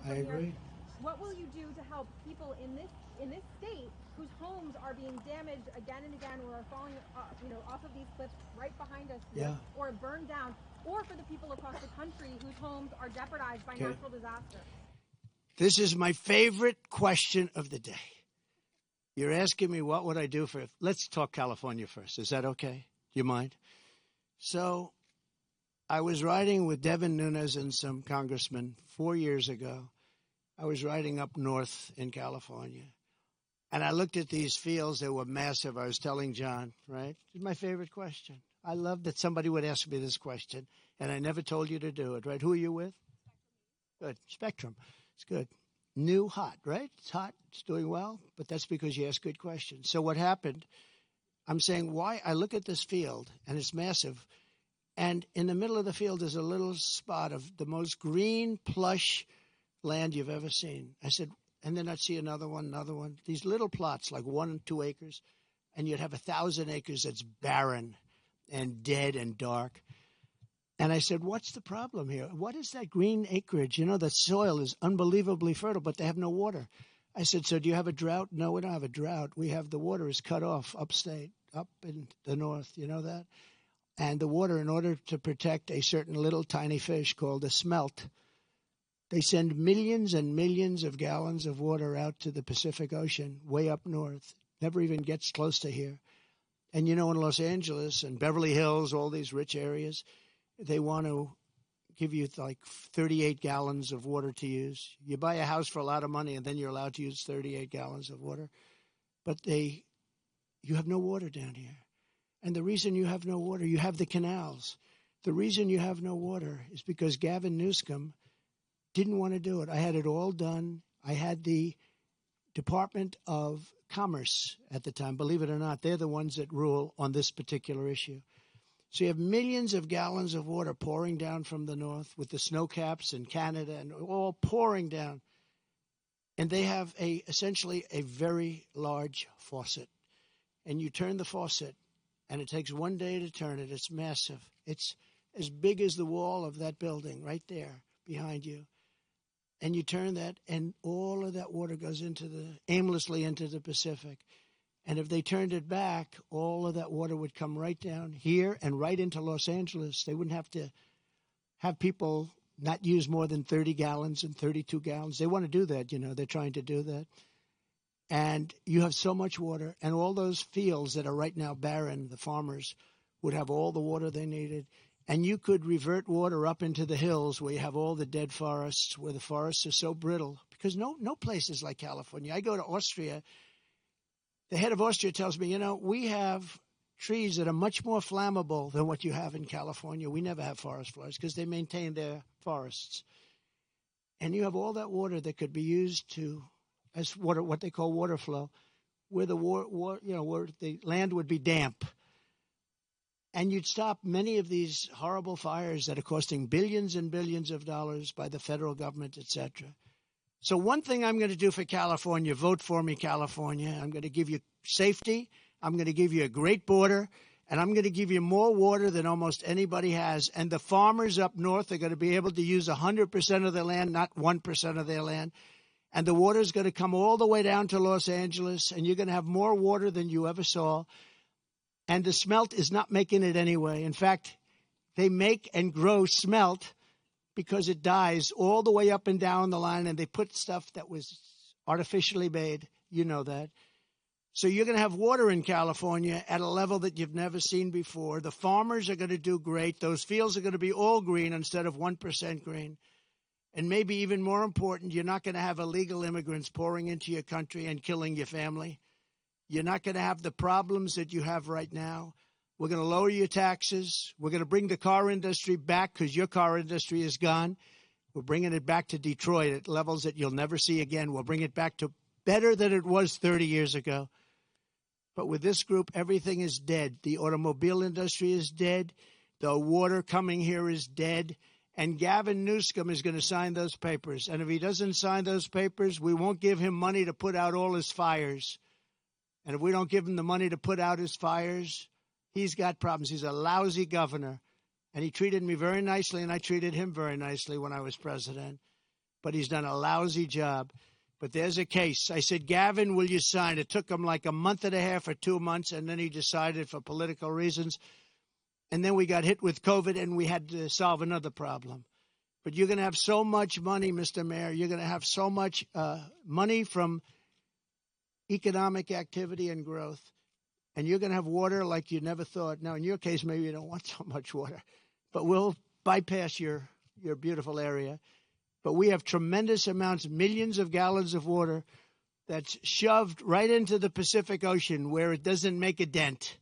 I agree. What will you do to help people in this state whose homes are being damaged again and again, or are falling, off of these cliffs right behind us, Yeah. or burned down, or for the people across the country whose homes are jeopardized by natural disaster? This is my favorite question of the day. You're asking me what would I do for. Let's talk California first. Is that okay? Do you mind? So, I was riding with Devin Nunes and some congressmen 4 years ago. I was riding up north in California, and I looked at these fields. They were massive. I was telling John, right? It's my favorite question. I love that somebody would ask me this question, and I never told you to do it, right? Who are you with? Good. Spectrum. It's good. New, hot, right? It's hot. It's doing well, but that's because you ask good questions. So what happened, I'm saying why I look at this field, and it's massive, and in the middle of the field is a little spot of the most green, plush land you've ever seen. I said, and then I'd see another one, these little plots, like 1 and 2 acres, and you'd have 1,000 acres that's barren and dead and dark. And I said, what's the problem here? What is that green acreage? You know, the soil is unbelievably fertile, but they have no water. I said, so do you have a drought? No, we don't have a drought. We have the water is cut off upstate, up in the north. You know that? And the water, in order to protect a certain little tiny fish called a smelt, they send millions and millions of gallons of water out to the Pacific Ocean, way up north. Never even gets close to here. And you know, in Los Angeles and Beverly Hills, all these rich areas, they want to give you like 38 gallons of water to use. You buy a house for a lot of money, and then you're allowed to use 38 gallons of water. But you have no water down here. And the reason you have no water, you have the canals. The reason you have no water is because Gavin Newsom didn't want to do it. I had it all done. I had the Department of Commerce at the time. Believe it or not, they're the ones that rule on this particular issue. So you have millions of gallons of water pouring down from the north with the snow caps in Canada and all pouring down. And they have essentially a very large faucet. And you turn the faucet, and it takes 1 day to turn it. It's massive. It's as big as the wall of that building right there behind you. And you turn that, and all of that water goes aimlessly into the Pacific. And if they turned it back, all of that water would come right down here and right into Los Angeles. They wouldn't have to have people not use more than 30 gallons and 32 gallons. They want to do that, you know. They're trying to do that. And you have so much water. And all those fields that are right now barren, the farmers would have all the water they needed. And you could revert water up into the hills where you have all the dead forests, where the forests are so brittle. Because no place is like California. I go to Austria. The head of Austria tells me, you know, we have trees that are much more flammable than what you have in California. We never have forest fires because they maintain their forests. And you have all that water that could be used as water, what they call water flow, where where the land would be damp. And you'd stop many of these horrible fires that are costing billions and billions of dollars by the federal government, etc. So one thing I'm going to do for California, vote for me, California. I'm going to give you safety. I'm going to give you a great border. And I'm going to give you more water than almost anybody has. And the farmers up north are going to be able to use 100% of their land, not 1% of their land. And the water is going to come all the way down to Los Angeles. And you're going to have more water than you ever saw. And the smelt is not making it anyway. In fact, they make and grow smelt because it dies all the way up and down the line, and they put stuff that was artificially made. You know that. So you're going to have water in California at a level that you've never seen before. The farmers are going to do great. Those fields are going to be all green instead of 1% green. And maybe even more important, you're not going to have illegal immigrants pouring into your country and killing your family. You're not going to have the problems that you have right now. We're going to lower your taxes. We're going to bring the car industry back because your car industry is gone. We're bringing it back to Detroit at levels that you'll never see again. We'll bring it back to better than it was 30 years ago. But with this group, everything is dead. The automobile industry is dead. The water coming here is dead. And Gavin Newsom is going to sign those papers. And if he doesn't sign those papers, we won't give him money to put out all his fires. And if we don't give him the money to put out his fires, he's got problems. He's a lousy governor. And he treated me very nicely, and I treated him very nicely when I was president. but he's done a lousy job. But there's a case. I said, Gavin, will you sign? It took him like a month and a half or 2 months, and then he decided for political reasons. And then we got hit with COVID, and we had to solve another problem. But you're going to have so much money, Mr. Mayor. You're going to have so much money from economic activity and growth. And you're going to have water like you never thought. Now, in your case, maybe you don't want so much water. But we'll bypass your beautiful area. But we have tremendous amounts, millions of gallons of water that's shoved right into the Pacific Ocean where it doesn't make a dent.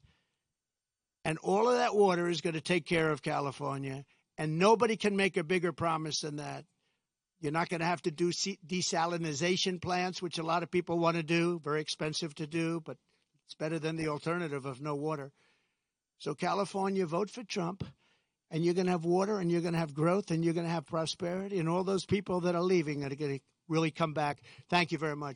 And all of that water is going to take care of California. And nobody can make a bigger promise than that. You're not going to have to do desalination plants, which a lot of people want to do. Very expensive to do, but it's better than the alternative of no water. So California, vote for Trump. And you're going to have water, and you're going to have growth, and you're going to have prosperity, and all those people that are leaving are going to really come back. Thank you very much.